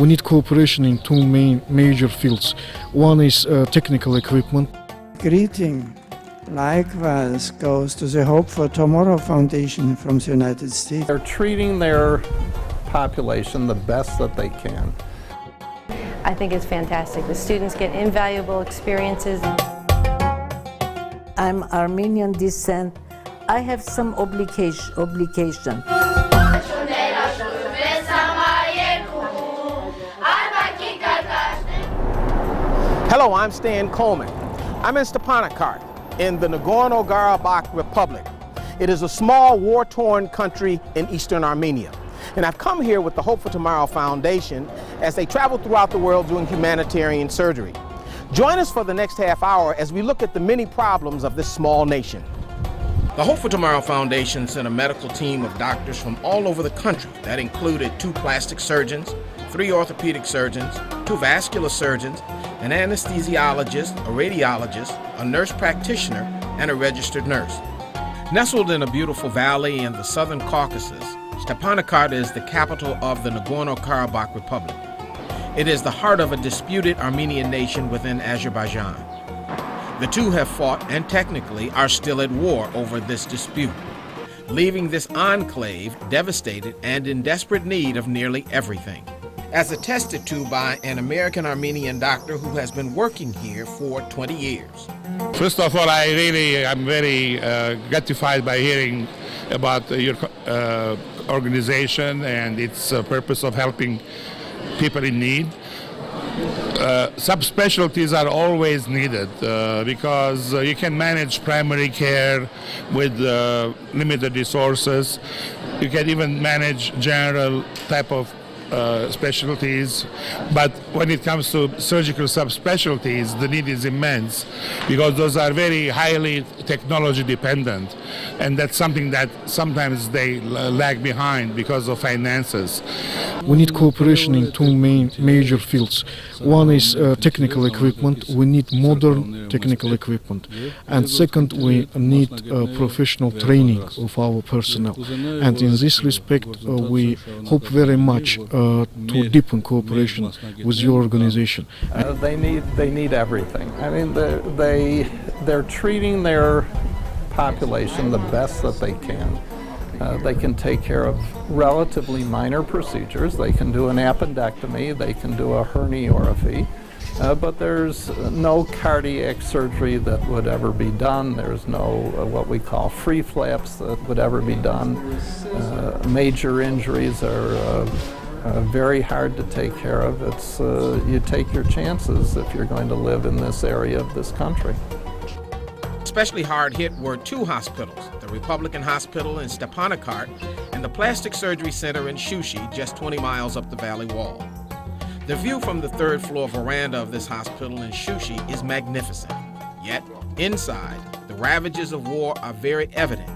We need cooperation in two major fields. One is technical equipment. Greeting likewise goes to the Hope for Tomorrow Foundation from the United States. They're treating their population the best that they can. I think it's fantastic. The students get invaluable experiences. I'm Armenian descent. I have some obligation. Hello, I'm Stan Coleman. I'm in Stepanakart in the Nagorno-Karabakh Republic. It is a small war-torn country in eastern Armenia. And I've come here with the Hope for Tomorrow Foundation as they travel throughout the world doing humanitarian surgery. Join us for the next half hour as we look at the many problems of this small nation. The Hope for Tomorrow Foundation sent a medical team of doctors from all over the country that included 2 plastic surgeons, 3 orthopedic surgeons, 2 vascular surgeons, an anesthesiologist, a radiologist, a nurse practitioner, and a registered nurse. Nestled in a beautiful valley in the southern Caucasus, Stepanakart is the capital of the Nagorno-Karabakh Republic. It is the heart of a disputed Armenian nation within Azerbaijan. The two have fought and technically are still at war over this dispute, leaving this enclave devastated and in desperate need of nearly everything, as attested to by an American-Armenian doctor who has been working here for 20 years. First of all, I'm very gratified by hearing about your organization and its purpose of helping people in need. Subspecialties are always needed because you can manage primary care with limited resources. You can even manage general type of specialties, but when it comes to surgical subspecialties, the need is immense because those are very highly technology dependent, and that's something that sometimes they lag behind because of finances. We need cooperation in two major fields. One is technical equipment. We need modern technical equipment. And second, we need professional training of our personnel. And in this respect, we hope very much to deepen cooperation with your organization. They need everything. I mean, they're treating their population the best that they can. They can take care of relatively minor procedures. They can do an appendectomy, they can do a herniorrhaphy, but there's no cardiac surgery that would ever be done. There's no what we call free flaps that would ever be done. Major injuries are very hard to take care of. It's you take your chances if you're going to live in this area of this country. Especially hard hit were 2 hospitals, the Republican Hospital in Stepanakart and the Plastic Surgery Center in Shushi, just 20 miles up the valley wall. The view from the 3rd floor veranda of this hospital in Shushi is magnificent. Yet, inside, the ravages of war are very evident.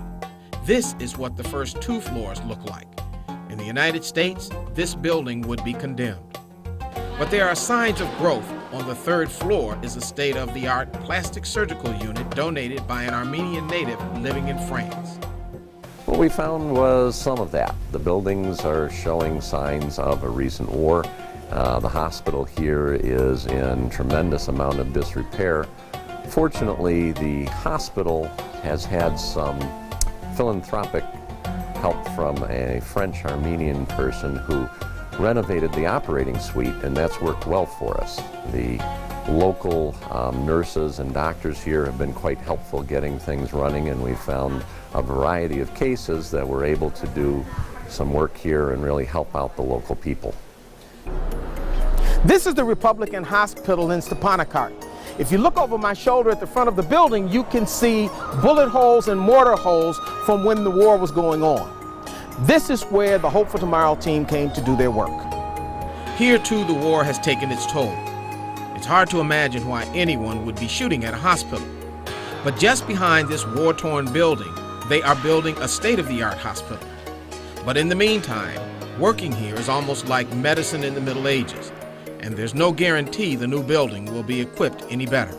This is what the first 2 floors look like. In the United States, this building would be condemned. But there are signs of growth. On the 3rd floor is a state-of-the-art plastic surgical unit donated by an Armenian native living in France. What we found was some of that. The buildings are showing signs of a recent war. The hospital here is in tremendous amount of disrepair. Fortunately, the hospital has had some philanthropic help from a French-Armenian person who renovated the operating suite, and that's worked well for us. The local nurses and doctors here have been quite helpful getting things running, and we found a variety of cases that we're able to do some work here and really help out the local people. This is the Republican Hospital in Stepanakart. If you look over my shoulder at the front of the building, you can see bullet holes and mortar holes from when the war was going on. This is where the Hope for Tomorrow team came to do their work. Here, too, the war has taken its toll. It's hard to imagine why anyone would be shooting at a hospital. But just behind this war-torn building, they are building a state-of-the-art hospital. But in the meantime, working here is almost like medicine in the Middle Ages, and there's no guarantee the new building will be equipped any better.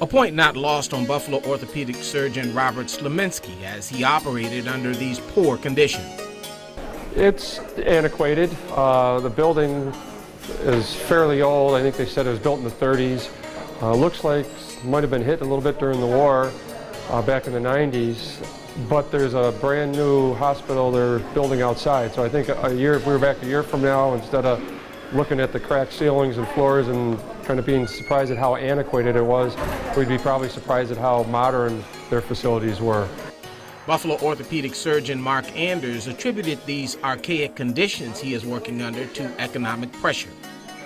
A point not lost on Buffalo orthopedic surgeon Robert Sleminski as he operated under these poor conditions. It's antiquated. The building is fairly old. I think they said it was built in the 30s. Looks like it might have been hit a little bit during the war back in the 90s, but there's a brand new hospital they're building outside. So I think if we were back a year from now, instead of looking at the cracked ceilings and floors and kind of being surprised at how antiquated it was, we'd be probably surprised at how modern their facilities were. Buffalo orthopedic surgeon Mark Anders attributed these archaic conditions he is working under to economic pressure.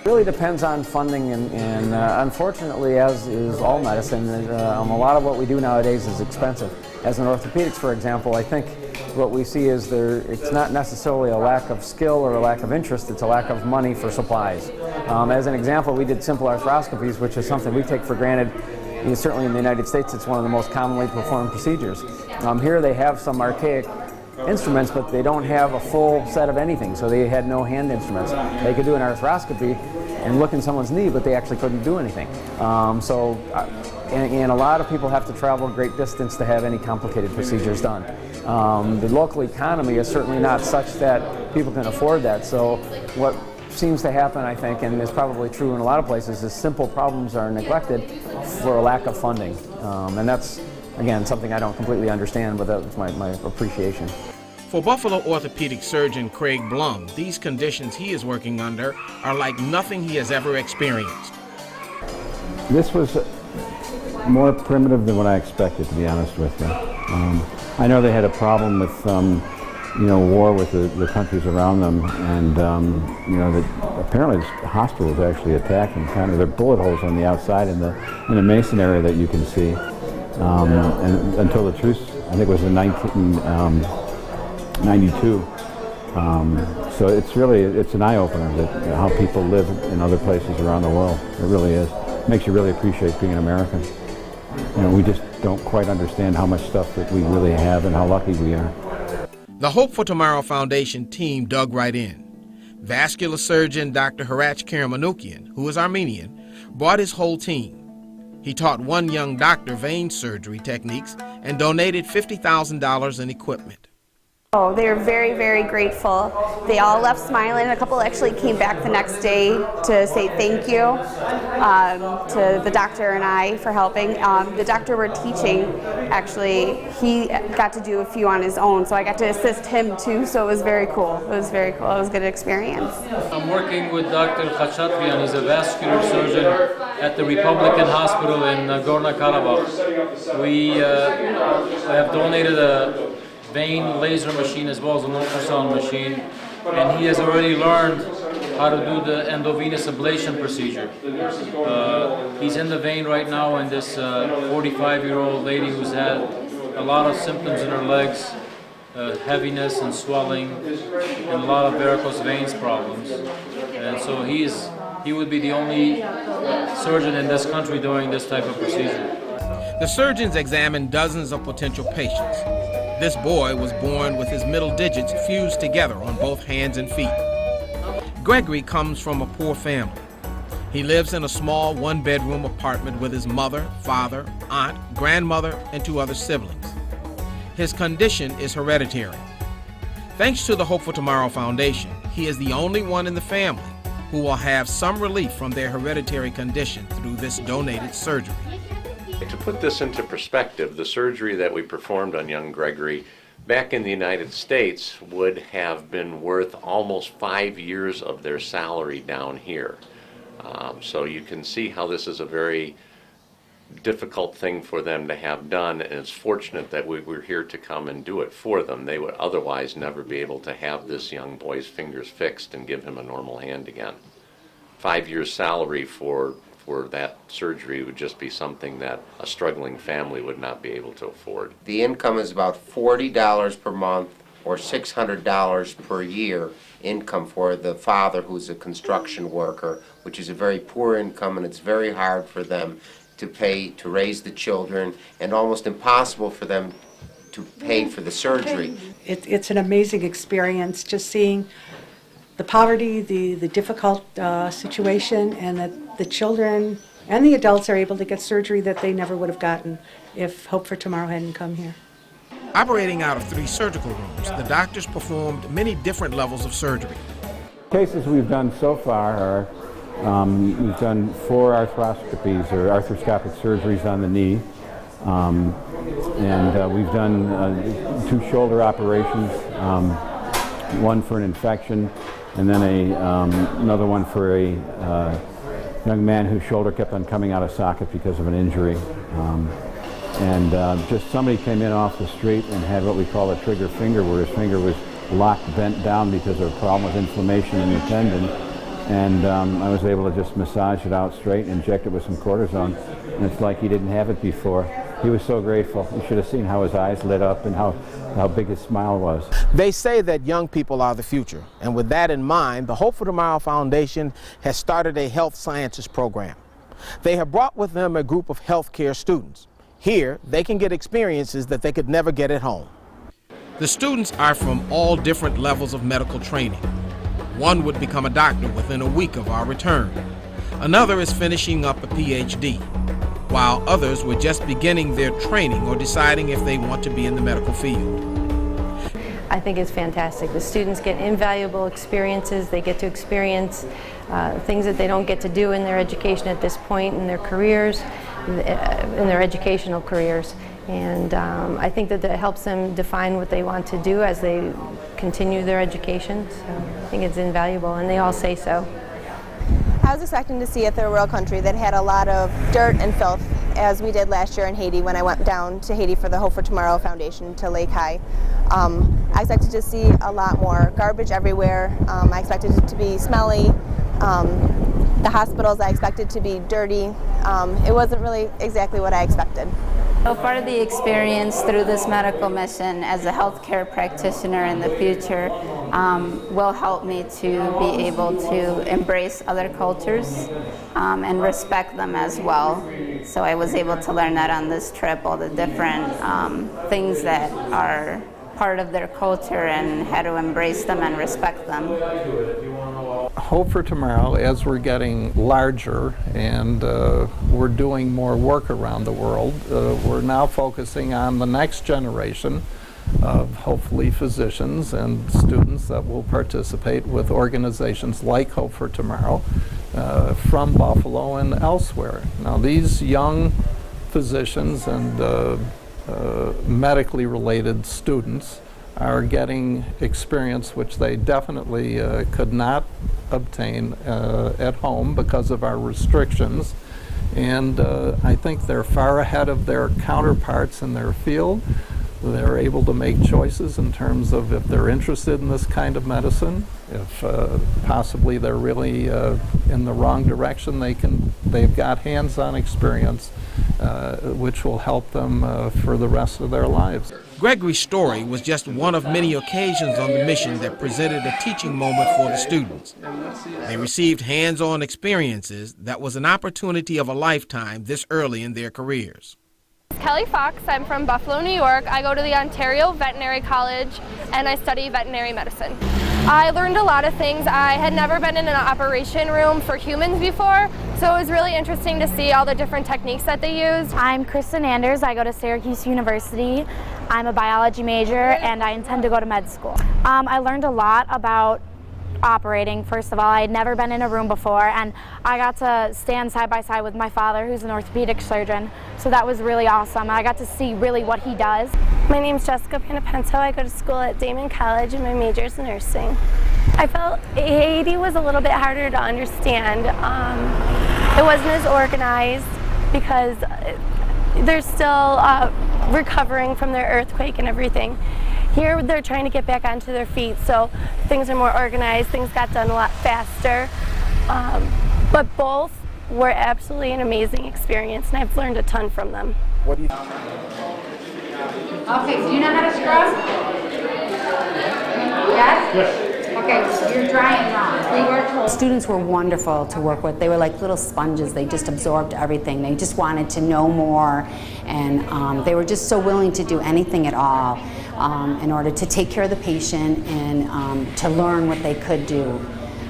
It really depends on funding, and unfortunately, as is all medicine, a lot of what we do nowadays is expensive. As in orthopedics, for example, I think what we see is it's not necessarily a lack of skill or a lack of interest, it's a lack of money for supplies. As an example, we did simple arthroscopies, which is something we take for granted. Certainly in the United States, it's one of the most commonly performed procedures. Here they have some archaic instruments, but they don't have a full set of anything, so they had no hand instruments. They could do an arthroscopy and look in someone's knee, but they actually couldn't do anything. And a lot of people have to travel a great distance to have any complicated procedures done. The local economy is certainly not such that people can afford that, so what seems to happen, I think, and is probably true in a lot of places, is simple problems are neglected for a lack of funding. And that's, again, something I don't completely understand, but that's my appreciation. For Buffalo orthopedic surgeon Craig Blum, these conditions he is working under are like nothing he has ever experienced. This was more primitive than what I expected, to be honest with you. I know they had a problem with war with the countries around them, and that apparently the hospital was actually attacked, and kind of there are bullet holes on the outside in the mason area that you can see. And until the truce, I think it was in 1992. So it's an eye-opener that how people live in other places around the world. It really is. It makes you really appreciate being an American. We just don't quite understand how much stuff that we really have and how lucky we are. The Hope for Tomorrow Foundation team dug right in. Vascular surgeon Dr. Harach Karamanoukian, who is Armenian, brought his whole team. He taught one young doctor vein surgery techniques and donated $50,000 in equipment. Oh, they were very, very grateful. They all left smiling. A couple actually came back the next day to say thank you to the doctor and I for helping. The doctor we're teaching, actually, he got to do a few on his own, so I got to assist him too, so it was very cool. It was very cool. It was a good experience. I'm working with Dr. Khachatrian. He's a vascular surgeon at the Republican Hospital in Nagorno-Karabakh. We have donated a vein laser machine as well as an ultrasound machine, and he has already learned how to do the endovenous ablation procedure. He's in the vein right now, and this 45-year-old lady who's had a lot of symptoms in her legs, heaviness and swelling, and a lot of varicose veins problems. And so he would be the only surgeon in this country doing this type of procedure. The surgeons examined dozens of potential patients. This boy was born with his middle digits fused together on both hands and feet. Gregory comes from a poor family. He lives in a small one-bedroom apartment with his mother, father, aunt, grandmother, and 2 other siblings. His condition is hereditary. Thanks to the Hope for Tomorrow Foundation, he is the only one in the family who will have some relief from their hereditary condition through this donated surgery. To put this into perspective, the surgery that we performed on young Gregory back in the United States would have been worth almost 5 years of their salary down here. So you can see how this is a very difficult thing for them to have done, and it's fortunate that we were here to come and do it for them. They would otherwise never be able to have this young boy's fingers fixed and give him a normal hand again. 5 years salary for that surgery would just be something that a struggling family would not be able to afford. The income is about $40 per month or $600 per year income for the father, who's a construction worker, which is a very poor income, and it's very hard for them to pay to raise the children, and almost impossible for them to pay for the surgery. It's an amazing experience just seeing the poverty, the difficult situation, and that the children and the adults are able to get surgery that they never would have gotten if Hope for Tomorrow hadn't come here. Operating out of 3 surgical rooms, the doctors performed many different levels of surgery. Cases we've done so far are we've done 4 arthroscopies or arthroscopic surgeries on the knee, and we've done 2 shoulder operations, one for an infection, and then another one for a young man whose shoulder kept on coming out of socket because of an injury. Just somebody came in off the street and had what we call a trigger finger, where his finger was locked, bent down because of a problem with inflammation in the tendon. And I was able to just massage it out straight and inject it with some cortisone. And it's like he didn't have it before. He was so grateful. You should have seen how his eyes lit up and how big his smile was. They say that young people are the future. And with that in mind, the Hope for Tomorrow Foundation has started a health sciences program. They have brought with them a group of healthcare students. Here, they can get experiences that they could never get at home. The students are from all different levels of medical training. One would become a doctor within a week of our return. Another is finishing up a PhD, while others were just beginning their training or deciding if they want to be in the medical field. I think it's fantastic. The students get invaluable experiences. They get to experience things that they don't get to do in their education at this point in their careers, in their educational careers. And I think that helps them define what they want to do as they continue their education. So I think it's invaluable, and they all say so. I was expecting to see a third world country that had a lot of dirt and filth, as we did last year in Haiti when I went down to Haiti for the Hope for Tomorrow Foundation to Lake High. I expected to see a lot more garbage everywhere. I expected it to be smelly. The hospitals I expected to be dirty. It wasn't really exactly what I expected. So part of the experience through this medical mission as a healthcare practitioner in the future will help me to be able to embrace other cultures and respect them as well. So I was able to learn that on this trip, all the different things that are part of their culture and how to embrace them and respect them. Hope for Tomorrow, as we're getting larger and we're doing more work around the world, we're now focusing on the next generation of hopefully physicians and students that will participate with organizations like Hope for Tomorrow from Buffalo and elsewhere. Now these young physicians and medically related students are getting experience which they definitely could not obtain at home because of our restrictions. And I think they're far ahead of their counterparts in their field. They're able to make choices in terms of if they're interested in this kind of medicine, if possibly they're really in the wrong direction. They've got hands-on experience which will help them for the rest of their lives. Gregory's story was just one of many occasions on the mission that presented a teaching moment for the students. They received hands-on experiences that was an opportunity of a lifetime this early in their careers. Kelly Fox, I'm from Buffalo, New York. I go to the Ontario Veterinary College and I study veterinary medicine. I learned a lot of things. I had never been in an operation room for humans before, so it was really interesting to see all the different techniques that they use. I'm Kristen Anders. I go to Syracuse University. I'm a biology major and I intend to go to med school. I learned a lot about operating. First of all, I had never been in a room before, and I got to stand side by side with my father, who's an orthopedic surgeon, so that was really awesome. I got to see really what he does. My name's Jessica Pinapento. I go to school at Damon College and my major is nursing. I felt Haiti was a little bit harder to understand. It wasn't as organized because they're still recovering from their earthquake and everything. Here they're trying to get back onto their feet, so things are more organized, things got done a lot faster. But both were absolutely an amazing experience, and I've learned a ton from them. What do you Okay, do you know how to scrub? Yes? Yes. Okay, you're drying wrong. Students were wonderful to work with. They were like little sponges. They just absorbed everything. They just wanted to know more, and they were just so willing to do anything at all in order to take care of the patient and to learn what they could do.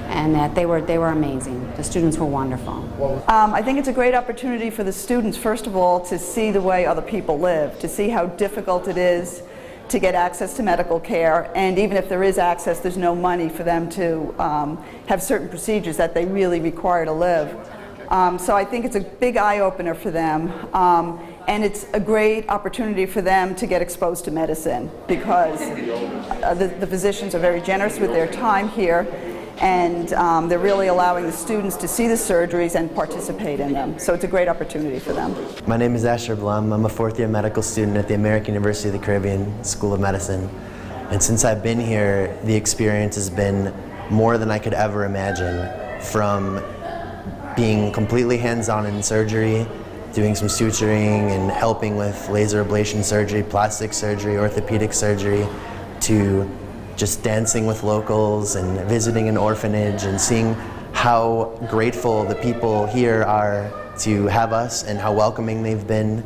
And that they were amazing. The students were wonderful. I think it's a great opportunity for the students, first of all, to see the way other people live, to see how difficult it is to get access to medical care, and even if there is access, there's no money for them to have certain procedures that they really require to live. So I think it's a big eye-opener for them, and it's a great opportunity for them to get exposed to medicine, because the physicians are very generous with their time here, and they're really allowing the students to see the surgeries and participate in them. So it's a great opportunity for them. My name is Blum. I'm a fourth-year medical student at the American University of the Caribbean School of Medicine. And since I've been here, the experience has been more than I could ever imagine, from being completely hands-on in surgery, doing some suturing and helping with laser ablation surgery, plastic surgery, orthopedic surgery, to just dancing with locals and visiting an orphanage and seeing how grateful the people here are to have us and how welcoming they've been,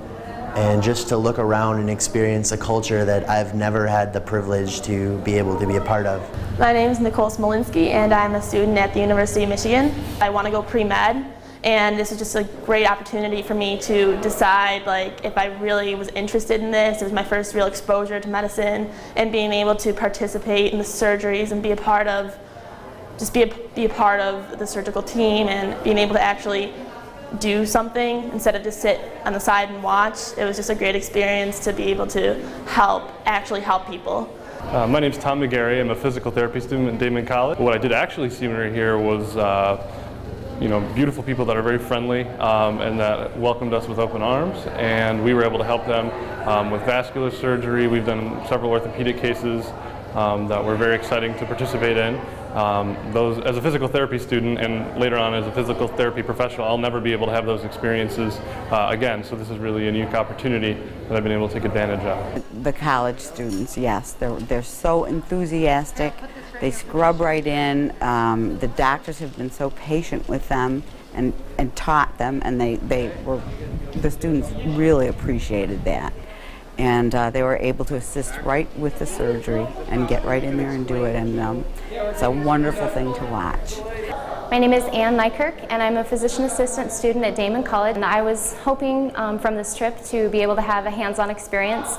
and just to look around and experience a culture that I've never had the privilege to be able to be a part of. My name is Nicole Smolinski, and I'm a student at the University of Michigan. I want to go pre-med, and this is just a great opportunity for me to decide if I really was interested in this. It was my first real exposure to medicine, and being able to participate in the surgeries and be a part of be a part of the surgical team, and being able to actually do something instead of just sit on the side and watch. It was just a great experience to be able to actually help people. My name is Tom McGarry. I'm a physical therapy student at Damon College. What I did actually see when we were here was beautiful people that are very friendly and that welcomed us with open arms, and we were able to help them with vascular surgery. We've done several orthopedic cases that were very exciting to participate in. Those, as a physical therapy student and later on as a physical therapy professional, I'll never be able to have those experiences again, so this is really a unique opportunity that I've been able to take advantage of. The college students, yes, they're so enthusiastic. They scrub right in. The doctors have been so patient with them and taught them, and the students really appreciated that. And they were able to assist right with the surgery and get right in there and do it, and it's a wonderful thing to watch. My name is Nykirk, and I'm a physician assistant student at Damon College, and I was hoping from this trip to be able to have a hands-on experience.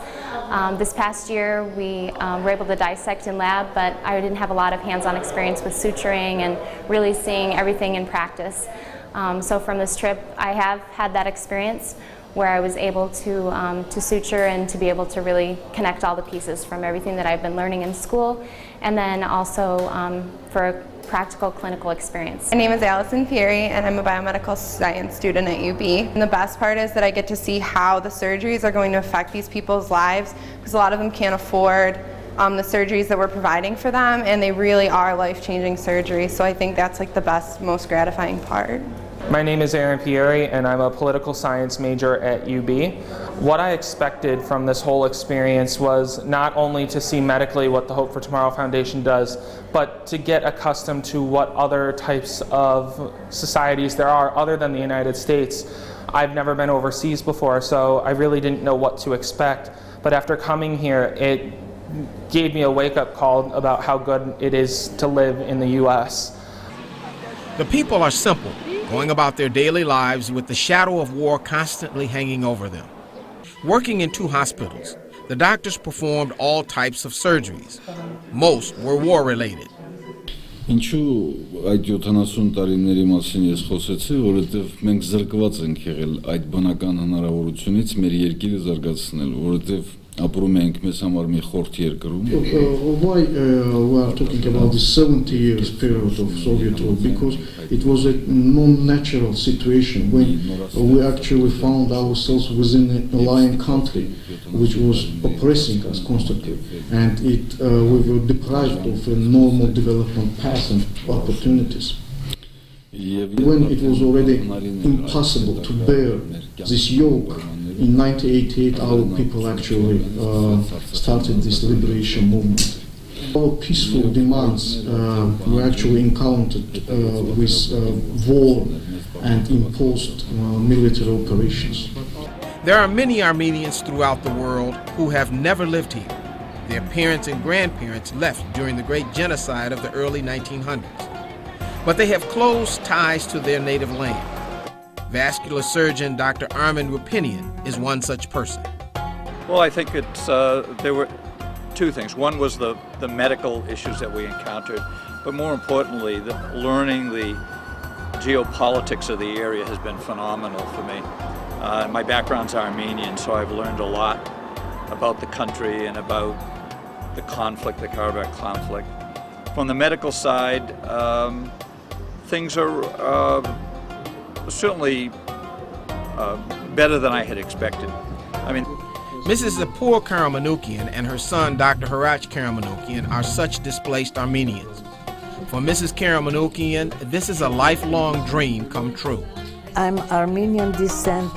This past year we were able to dissect in lab, but I didn't have a lot of hands-on experience with suturing and really seeing everything in practice. So from this trip I have had that experience where I was able to suture and to be able to really connect all the pieces from everything that I've been learning in school, and then also for a practical clinical experience. My name is Alison Fieri, and I'm a biomedical science student at UB. And the best part is that I get to see how the surgeries are going to affect these people's lives, because a lot of them can't afford the surgeries that we're providing for them, and they really are life-changing surgeries. So I think that's the best, most gratifying part. My name is Fieri, and I'm a political science major at UB. What I expected from this whole experience was not only to see medically what the Hope for Tomorrow Foundation does, but to get accustomed to what other types of societies there are other than the United States. I've never been overseas before, so I really didn't know what to expect. But after coming here, it gave me a wake-up call about how good it is to live in the U.S. The people are simple, going about their daily lives with the shadow of war constantly hanging over them. Working in 2 hospitals, the doctors performed all types of surgeries. Most were war-related. Ինչու այդ 70 տարիների մասին ես խոսեցի, որովհետև մենք զրկված ենք եղել այդ բնական հնարավորությունից մեր երկիրը զարգացնել, որովհետև ապրում ենք մեզ համար մի խորթ երկրում. Why we are talking about the 70 years period of Soviet rule? Because it was a non-natural situation when we actually found ourselves within a lion country which was oppressing us constantly, and we were deprived of a normal development path and opportunities. When it was already impossible to bear this yoke, in 1988 our people actually started this liberation movement. Our peaceful demands were actually encountered with war and imposed military operations. There are many Armenians throughout the world who have never lived here. Their parents and grandparents left during the great genocide of the early 1900s. But they have close ties to their native land. Vascular surgeon Dr. Armin Rapinian is one such person. Well, I think it's two things. One was the medical issues that we encountered, but more importantly, learning the geopolitics of the area has been phenomenal for me. My background's Armenian, so I've learned a lot about the country and about the conflict, the Karabakh conflict. From the medical side, things are certainly better than I had expected. I mean, Mrs. Zapur Karamanoukian and her son, Dr. Harach Karamanoukian, are such displaced Armenians. For Mrs. Karamanoukian, this is a lifelong dream come true. I'm Armenian descent.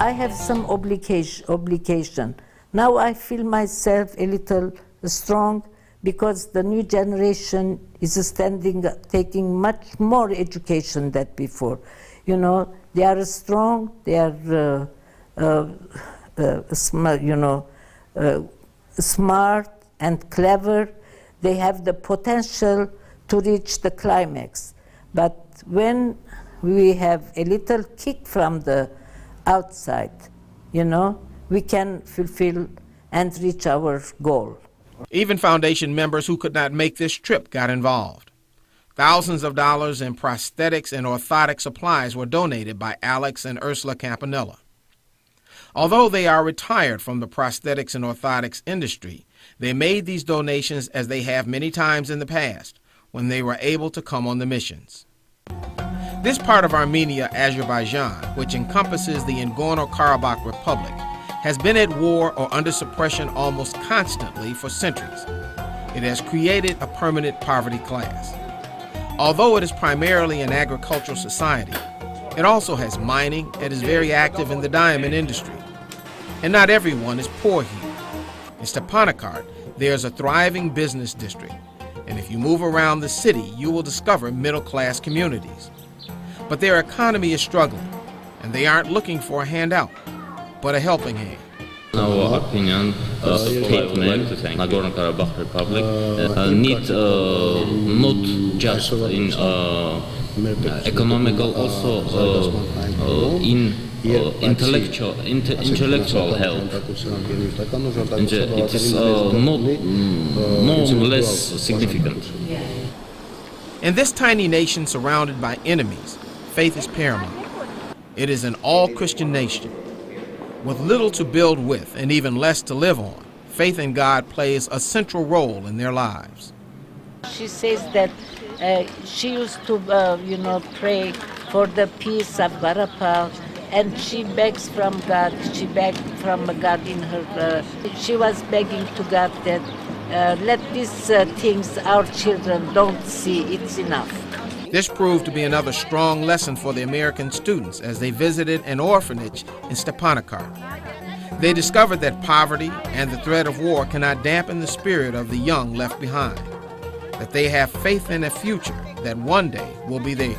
I have some obligation. Now I feel myself a little strong because the new generation is taking much more education than before. You know, they are strong, they are smart and clever. They have the potential to reach the climax. But when we have a little kick from the outside, you know, we can fulfill and reach our goal. Even foundation members who could not make this trip got involved. Thousands of dollars in prosthetics and orthotic supplies were donated by Alex and Ursula Campanella. Although they are retired from the prosthetics and orthotics industry, they made these donations as they have many times in the past when they were able to come on the missions. This part of Armenia, Azerbaijan, which encompasses the Nagorno-Karabakh Republic, has been at war or under suppression almost constantly for centuries. It has created a permanent poverty class. Although it is primarily an agricultural society, it also has mining and is very active in the diamond industry. And not everyone is poor here. In Stepanakart, there's a thriving business district, and if you move around the city, you will discover middle-class communities. But their economy is struggling, and they aren't looking for a handout, but a helping hand. In our opinion, statement, Nagorno-Karabakh Republic need not just in economical, also in intellectual help. And it is no less significant. In this tiny nation surrounded by enemies, faith is paramount. It is an all-Christian nation. With little to build with and even less to live on, faith in God plays a central role in their lives. She says that she used to, pray for the peace of Garapal, and she begs from God. She begged from God in her. She was begging to God that let these things our children don't see. It's enough. This proved to be another strong lesson for the American students as they visited an orphanage in Stepanakart. They discovered that poverty and the threat of war cannot dampen the spirit of the young left behind, that they have faith in a future that one day will be theirs.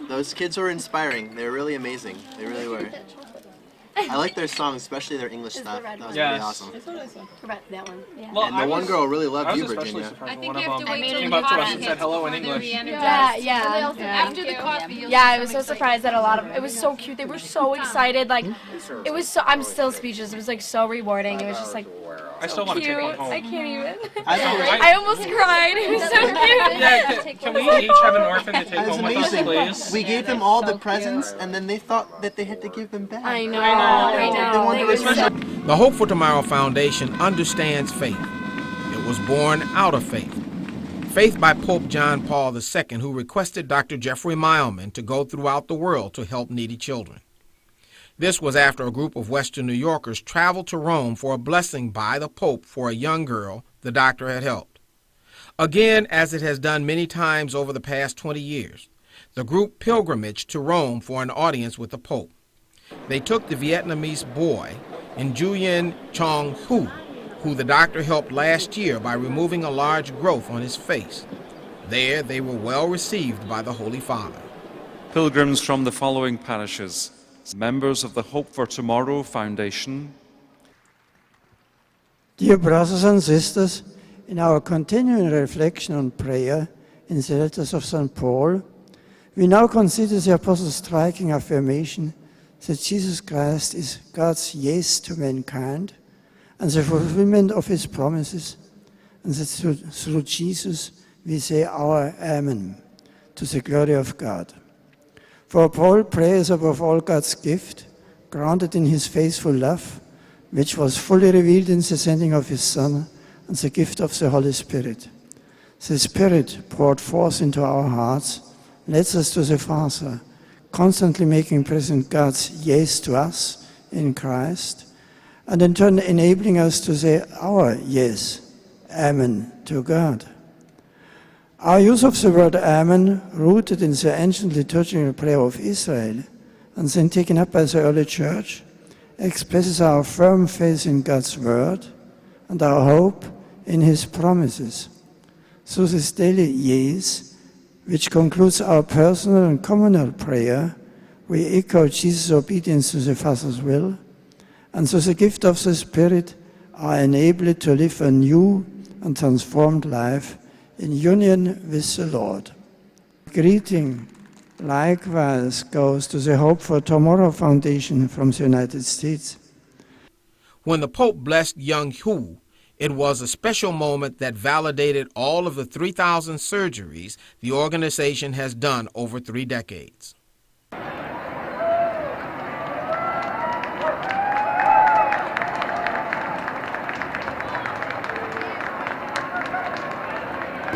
Those kids were inspiring. They were really amazing. They really were. I like their songs, especially their English stuff. That was pretty awesome. That one. Yeah. Well, and the one girl really loved you, Virginia. I think you have to wait till came up to us and said hello in English. Yeah. After the coffee, yeah, I was so surprised that a lot of it was so cute. They were so excited. Like, it was so. I'm still speechless. It was like so rewarding. It was just like. I still want to take one home. I can't even. I almost cried. It was so cute. Yeah, can we each have an orphan to take home with us, please? We gave them all the presents, and then they thought that they had to give them back. I know. They wanted to The Hope for Tomorrow Foundation understands faith. It was born out of faith. Faith by Pope John Paul II, who requested Dr. Jeffrey Meilman to go throughout the world to help needy children. This was after a group of Western New Yorkers traveled to Rome for a blessing by the Pope for a young girl the doctor had helped. Again, as it has done many times over the past 20 years, the group pilgrimaged to Rome for an audience with the Pope. They took the Vietnamese boy, Nguyen Chong Hu, who the doctor helped last year by removing a large growth on his face. There they were well received by the Holy Father. Pilgrims from the following parishes: members of the Hope for Tomorrow Foundation. Dear brothers and sisters, in our continuing reflection on prayer in the letters of St. Paul, we now consider the Apostle's striking affirmation that Jesus Christ is God's yes to mankind and the fulfillment of his promises, and that through Jesus we say our Amen to the glory of God. For Paul, prayer is above all God's gift, granted in his faithful love, which was fully revealed in the sending of his Son and the gift of the Holy Spirit. The Spirit poured forth into our hearts leads us to the Father, constantly making present God's yes to us in Christ, and in turn enabling us to say our yes, Amen, to God. Our use of the word Amen, rooted in the ancient liturgical prayer of Israel, and then taken up by the early Church, expresses our firm faith in God's word and our hope in his promises. Through this daily yes, which concludes our personal and communal prayer, we echo Jesus' obedience to the Father's will, and through the gift of the Spirit are enabled to live a new and transformed life in union with the Lord. Greeting likewise goes to the Hope for Tomorrow Foundation from the United States. When the Pope blessed young Hu, it was a special moment that validated all of the 3,000 surgeries the organization has done over 3 decades.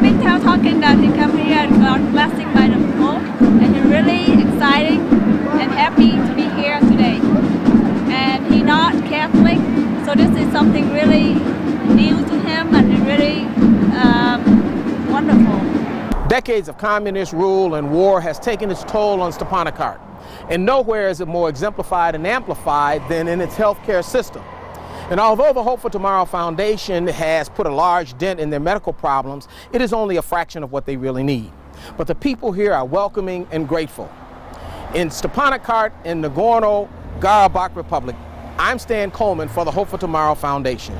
Been talking that he come here and got blessing by the Pope, and he's really exciting and happy to be here today. And he's not Catholic, so this is something really new to him and really wonderful. Decades of communist rule and war has taken its toll on Stepanakart, and nowhere is it more exemplified and amplified than in its healthcare system. And although the Hope for Tomorrow Foundation has put a large dent in their medical problems, it is only a fraction of what they really need. But the people here are welcoming and grateful. In Stepanakart in Nagorno-Karabakh Republic, I'm Stan Coleman for the Hope for Tomorrow Foundation.